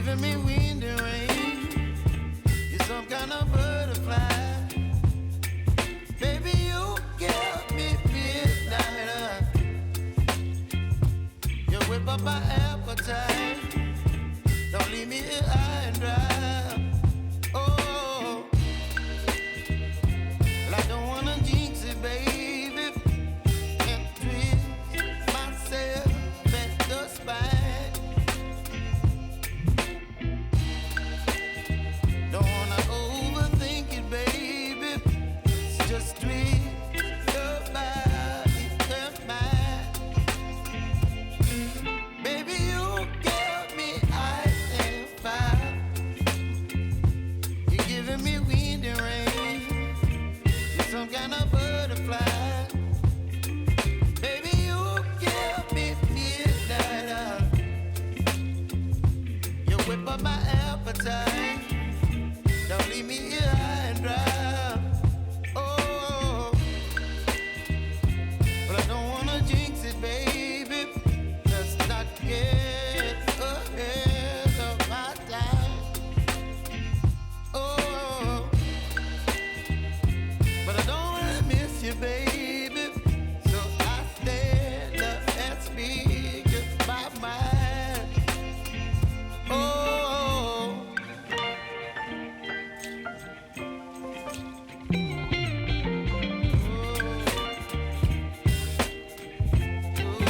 giving me wind and rain. You're some kind of butterfly. Baby, you give me midnight. You whip up my appetite. Don't leave me here high and dry. Oh, well, I don't wanna jinx it, baby, and twist myself at the spine. Don't wanna overthink it, baby. It's just twist your body and mine. Baby, you give me ice and fire. You're giving me wind and rain. You're some kind of butterfly. Baby, you give me midnight. You whip up my appetite. Don't leave me